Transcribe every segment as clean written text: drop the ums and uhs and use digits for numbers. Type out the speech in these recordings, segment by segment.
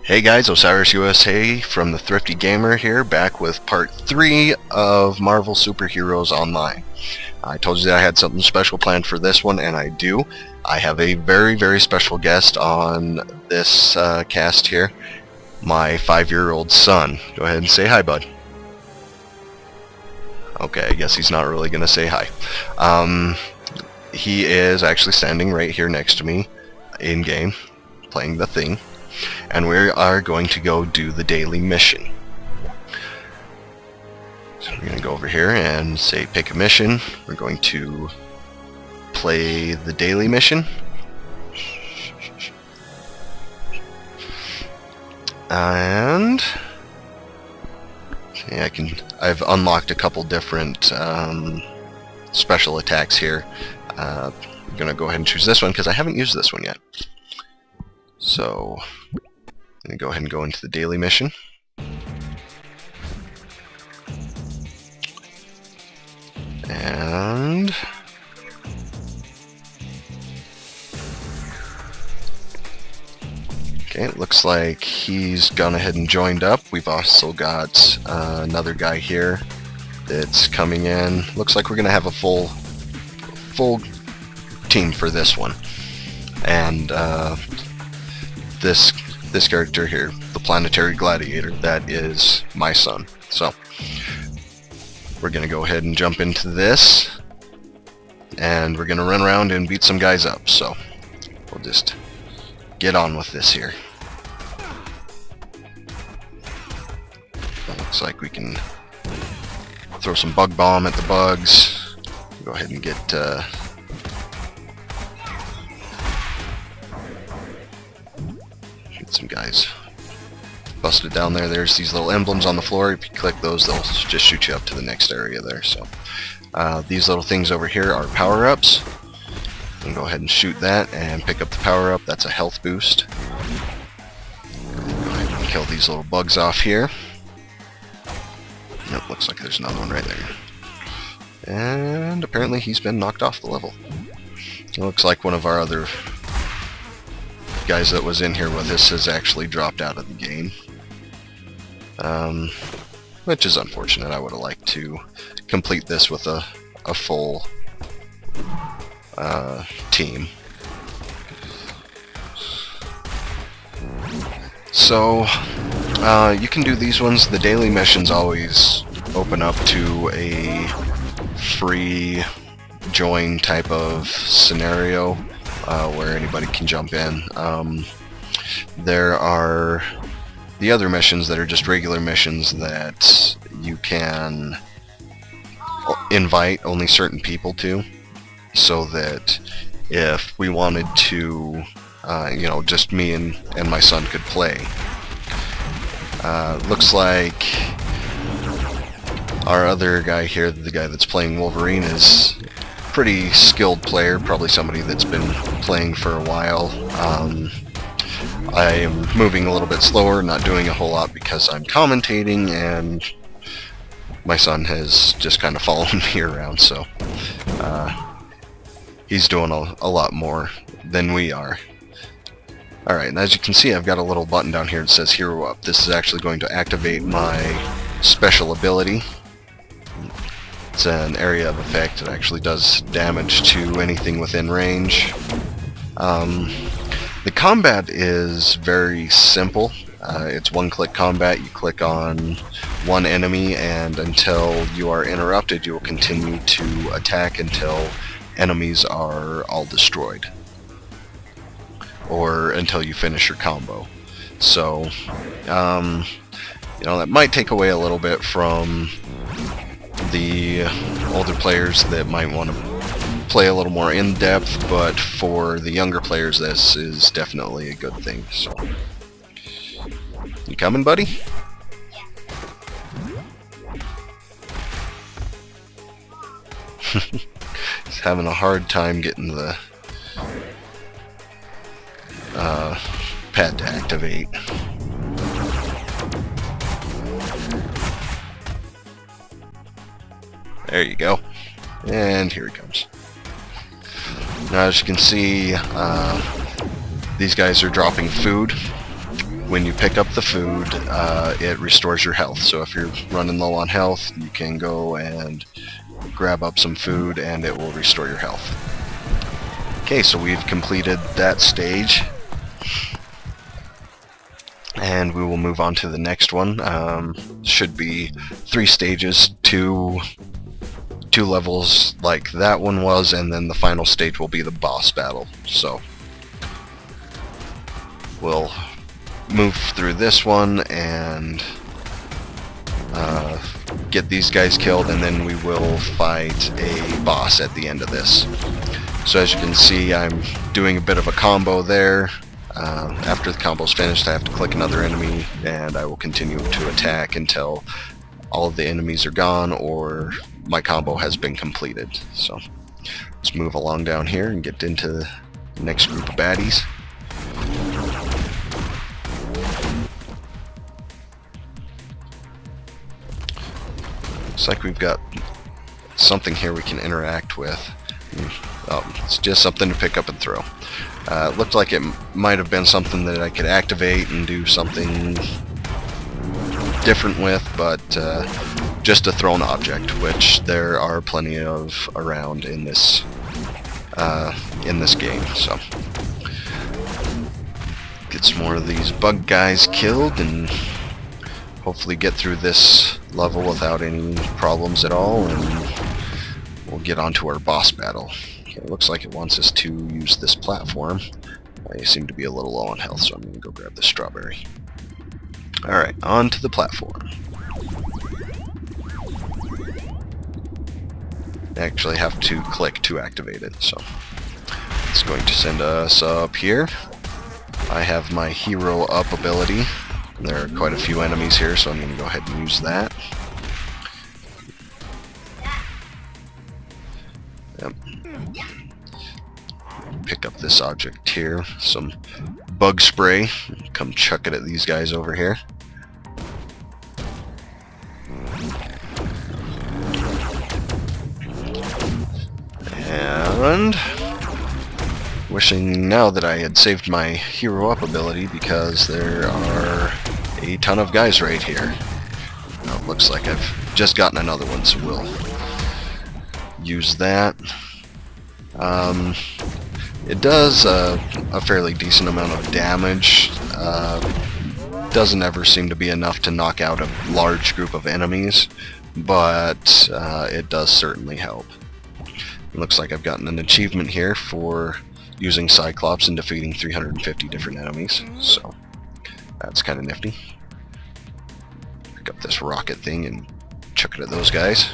Hey guys, Osiris USA from the Thrifty Gamer here, back with part 3 of Marvel Superheroes Online. I told you that I had something special planned for this one, and I do. I have a very special guest on this cast here, my 5-year-old son. Go ahead and say hi, bud. Okay, I guess he's not really going to say hi. He is actually standing right here next to me, in-game, playing the Thing. And we are going to go do the daily mission. So we're going to go over here and say pick a mission. We're going to play the daily mission. And see, I've unlocked a couple different special attacks here. I'm going to go ahead and choose this one because I haven't used this one yet. So, I'm going to go ahead and go into the daily mission. And okay, it looks like he's gone ahead and joined up. We've also got another guy here that's coming in. Looks like we're going to have a full team for this one. And this character here, the Planetary Gladiator, that is my son. So we're gonna go ahead and jump into this, and we're gonna run around and beat some guys up. So we'll just get on with this here. Looks like we can throw some bug bomb at the bugs. Go ahead and get some guys busted down there. There's these little emblems on the floor. If you click those, they'll just shoot you up to the next area there. So these little things over here are power-ups. You can go ahead and shoot that and pick up the power-up. That's a health boost. Go ahead and kill these little bugs off here. Nope, looks like there's another one right there. And apparently he's been knocked off the level. It looks like one of our other guys that was in here with us has actually dropped out of the game, which is unfortunate. I would have liked to complete this with a full team. So you can do these ones. The daily missions always open up to a free join type of scenario where anybody can jump in. There are the other missions that are just regular missions that you can invite only certain people to, so that if we wanted to, just me and my son could play. Looks like our other guy here, the guy that's playing Wolverine, is pretty skilled player, probably somebody that's been playing for a while. I am moving a little bit slower, not doing a whole lot because I'm commentating, and my son has just kind of followed me around, so he's doing a lot more than we are. Alright, and as you can see, I've got a little button down here that says Hero Up. This is actually going to activate my special ability. It's an area of effect. It actually does damage to anything within range. The combat is very simple. It's one-click combat. You click on one enemy, and until you are interrupted, you will continue to attack until enemies are all destroyed, or until you finish your combo. So, that might take away a little bit from the older players that might want to play a little more in depth, but for the younger players, this is definitely a good thing. So, you coming, buddy? He's having a hard time getting the pad to activate. There you go. And here he comes. Now, as you can see, these guys are dropping food. when you pick up the food, it restores your health. So if you're running low on health, you can go and grab up some food and it will restore your health. Okay, so we've completed that stage. And we will move on to the next one. Should be 3 stages, two levels like that one was, and then the final stage will be the boss battle. So we'll move through this one and get these guys killed, and then we will fight a boss at the end of this. So as you can see, I'm doing a bit of a combo there. After the combo's finished, I have to click another enemy, and I will continue to attack until all of the enemies are gone or my combo has been completed. So let's move along down here and get into the next group of baddies. Looks like we've got something here we can interact with. It's just something to pick up and throw. It looked like it might have been something that I could activate and do something different with, but just a thrown object, which there are plenty of around in this game. So get some more of these bug guys killed and hopefully get through this level without any problems at all, and we'll get on to our boss battle. Okay, it looks like it wants us to use this platform. I seem to be a little low on health, so I'm going to go grab the strawberry. Alright, on to the platform. I actually have to click to activate it, so it's going to send us up here. I have my hero up ability. There are quite a few enemies here, so I'm going to go ahead and use that. Yep. Pick up this object here, some bug spray. Come chuck it at these guys over here. And wishing now that I had saved my hero up ability, because there are a ton of guys right here. Now it looks like I've just gotten another one, so we'll use that. It does a fairly decent amount of damage. Doesn't ever seem to be enough to knock out a large group of enemies, but it does certainly help. It looks like I've gotten an achievement here for using Cyclops and defeating 350 different enemies, so that's kind of nifty. Pick up this rocket thing and chuck it at those guys.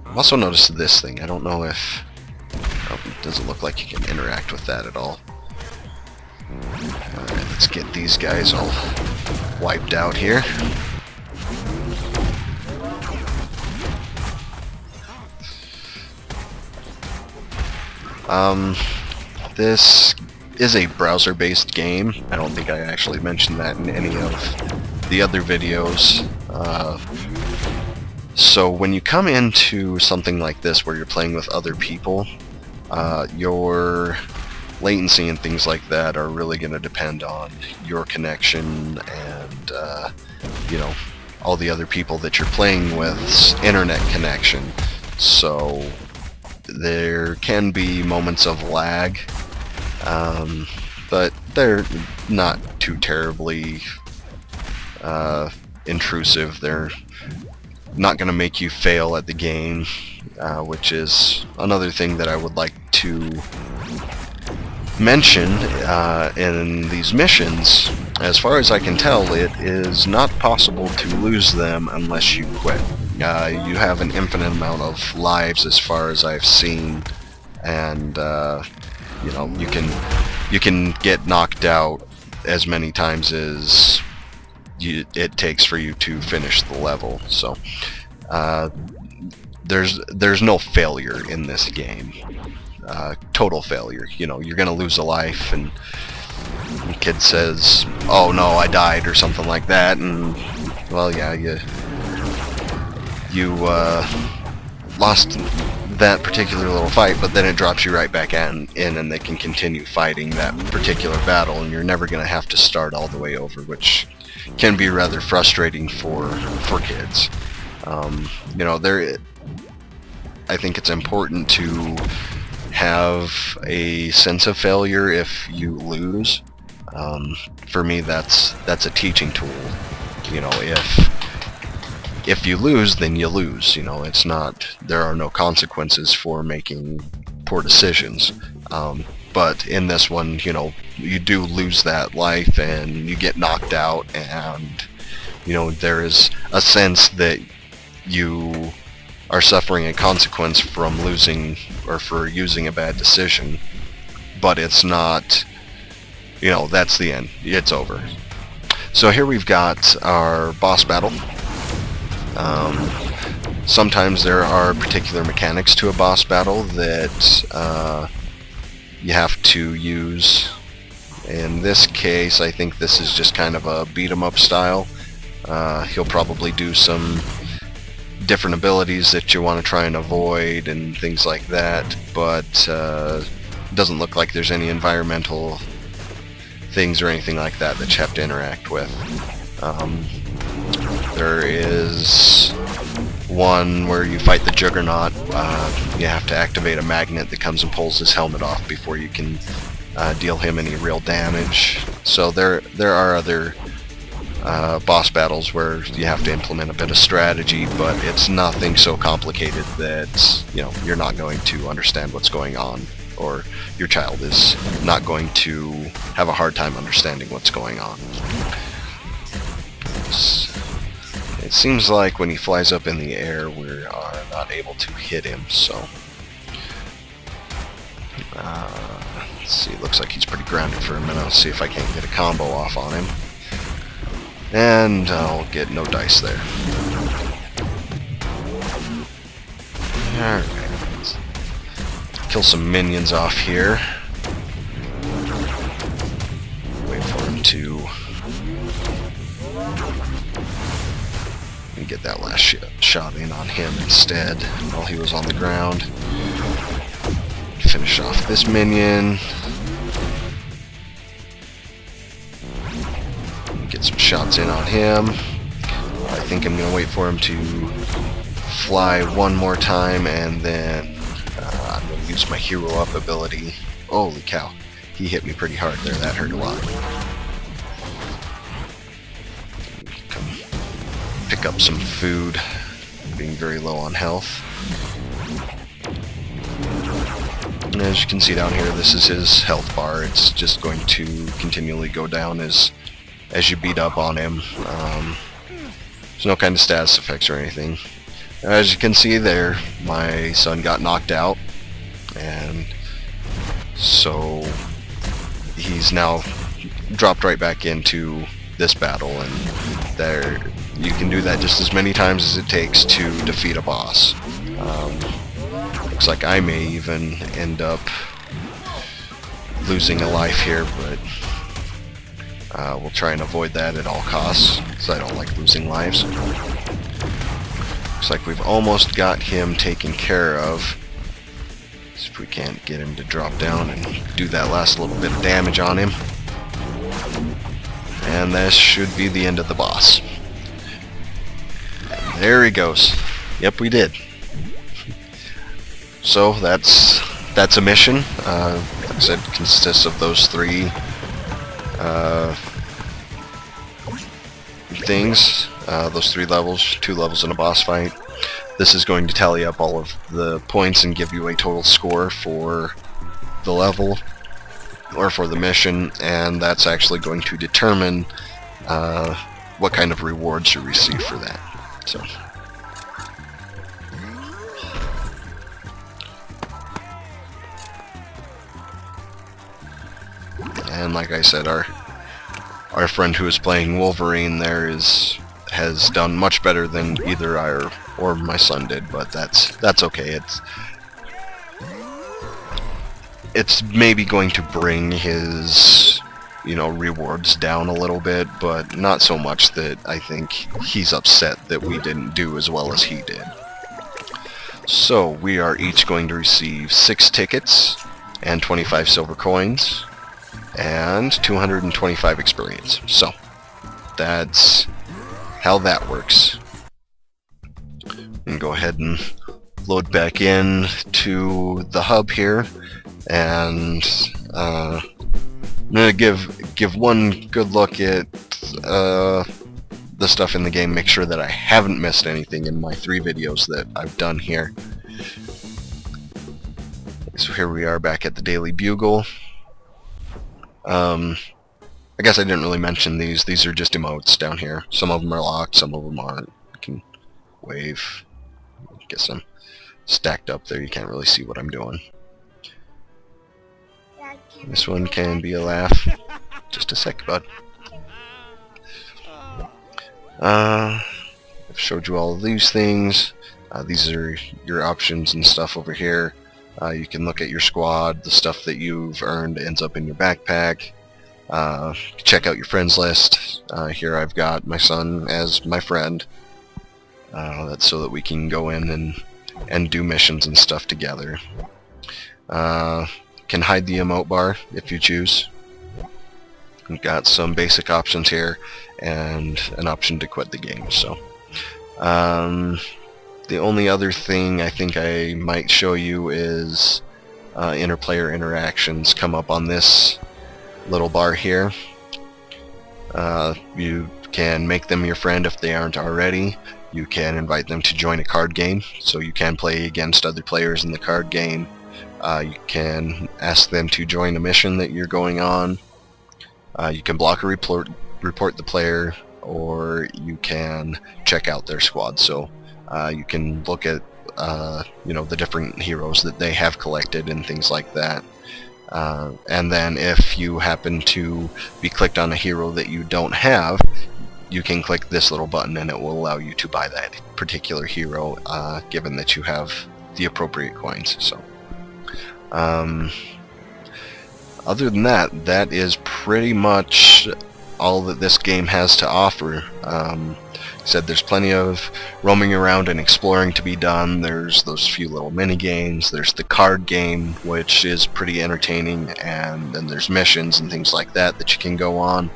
I've also noticed this thing. I don't know if... Oh, it doesn't look like you can interact with that at all. Alright, let's get these guys all wiped out here. This is a browser-based game. I don't think I actually mentioned that in any of the other videos. So when you come into something like this where you're playing with other people, your latency and things like that are really going to depend on your connection and you know, all the other people that you're playing with's internet connection. So there can be moments of lag, but they're not too terribly intrusive. They're not going to make you fail at the game, which is another thing that I would like to mention in these missions. As far as I can tell, it is not possible to lose them unless you quit. You have an infinite amount of lives as far as I've seen, and you know, you can get knocked out as many times as it takes for you to finish the level. So there's no failure in this game. Total failure. You know, you're gonna lose a life, and the kid says, "Oh no, I died," or something like that, and well, yeah, you lost that particular little fight, but then it drops you right back in and they can continue fighting that particular battle, and you're never going to have to start all the way over, which can be rather frustrating for kids. You know, I think it's important to have a sense of failure if you lose. For me, that's a teaching tool. You know, if you lose, then you lose. You know, there are no consequences for making poor decisions. But in this one, you know, you do lose that life and you get knocked out, and you know, there is a sense that you are suffering a consequence from losing or for using a bad decision. But it's not, you know, that's the end. It's over. So here we've got our boss battle. Sometimes there are particular mechanics to a boss battle that you have to use. In this case, I think this is just kind of a beat 'em up style. He'll probably do some different abilities that you want to try and avoid and things like that, but it doesn't look like there's any environmental things or anything like that that you have to interact with. There is one where you fight the Juggernaut. You have to activate a magnet that comes and pulls his helmet off before you can deal him any real damage. So there are other boss battles where you have to implement a bit of strategy, but it's nothing so complicated that, you know, you're not going to understand what's going on, or your child is not going to have a hard time understanding what's going on. It seems like when he flies up in the air, we are not able to hit him, so let's see, it looks like he's pretty grounded for a minute. Let's see if I can't get a combo off on him. And I'll get no dice there. Alright, let's kill some minions off here. Wait for him to get that last shot in on him instead while he was on the ground. Finish off this minion. Get some shots in on him. I think I'm going to wait for him to fly one more time, and then I'm going to use my hero up ability. Holy cow, he hit me pretty hard there. That hurt a lot. Come pick up some food, being very low on health. And as you can see down here, this is his health bar. It's just going to continually go down as you beat up on him. There's no kind of status effects or anything. As you can see there, my son got knocked out, and so he's now dropped right back into this battle, and there you can do that just as many times as it takes to defeat a boss. Looks like I may even end up losing a life here, but we'll try and avoid that at all costs, because I don't like losing lives. Looks like we've almost got him taken care of. See if we can't get him to drop down and do that last little bit of damage on him. And this should be the end of the boss. And there he goes. Yep, we did. So that's a mission. Like I said, it consists of those three things, those 3 levels, 2 levels in a boss fight. This is going to tally up all of the points and give you a total score for the level or for the mission, and that's actually going to determine what kind of rewards you receive for that. So and like I said, our friend who is playing Wolverine there has done much better than either I or my son did, but that's okay. It's maybe going to bring his, you know, rewards down a little bit, but not so much that I think he's upset that we didn't do as well as he did. So we are each going to receive 6 tickets and 25 silver coins and 225 experience. So that's how that works. And go ahead and load back in to the hub here, and I'm gonna give one good look at the stuff in the game, make sure that I haven't missed anything in my 3 videos that I've done here. So here we are back at the Daily Bugle. I guess I didn't really mention these. These are just emotes down here. Some of them are locked, some of them aren't. You can wave. Guess I'm stacked up there. You can't really see what I'm doing. This one can be a laugh. Just a sec, bud. I've showed you all of these things. These are your options and stuff over here. You can look at your squad. The stuff that you've earned ends up in your backpack. Check out your friends list. Here I've got my son as my friend. That's so that we can go in and do missions and stuff together. Can hide the emote bar if you choose. We've got some basic options here and an option to quit the game. So the only other thing I think I might show you is interplayer interactions come up on this little bar here. You can make them your friend if they aren't already. You can invite them to join a card game, so you can play against other players in the card game. You can ask them to join a mission that you're going on. You can block or report the player, or you can check out their squad. So you can look at the different heroes that they have collected and things like that. And then if you happen to be clicked on a hero that you don't have, you can click this little button and it will allow you to buy that particular hero, given that you have the appropriate coins. So other than that, that is pretty much all that this game has to offer. Said there's plenty of roaming around and exploring to be done. There's those few little mini games. There's the card game, which is pretty entertaining, and then there's missions and things like that that you can go on.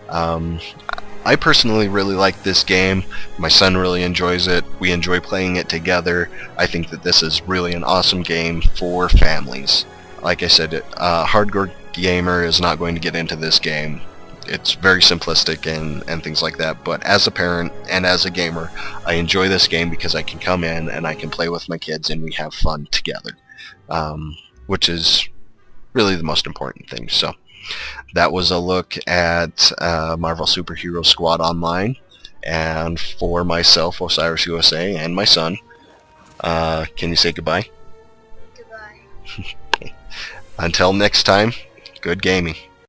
I personally really like this game. My son really enjoys it. We enjoy playing it together. I think that this is really an awesome game for families. Like I said, hardcore gamer is not going to get into this game. It's very simplistic and things like that, but as a parent and as a gamer, I enjoy this game because I can come in and I can play with my kids and we have fun together, which is really the most important thing. So that was a look at Marvel Superhero Squad Online, and for myself, Osiris USA, and my son, can you say goodbye? Goodbye. Until next time, good gaming.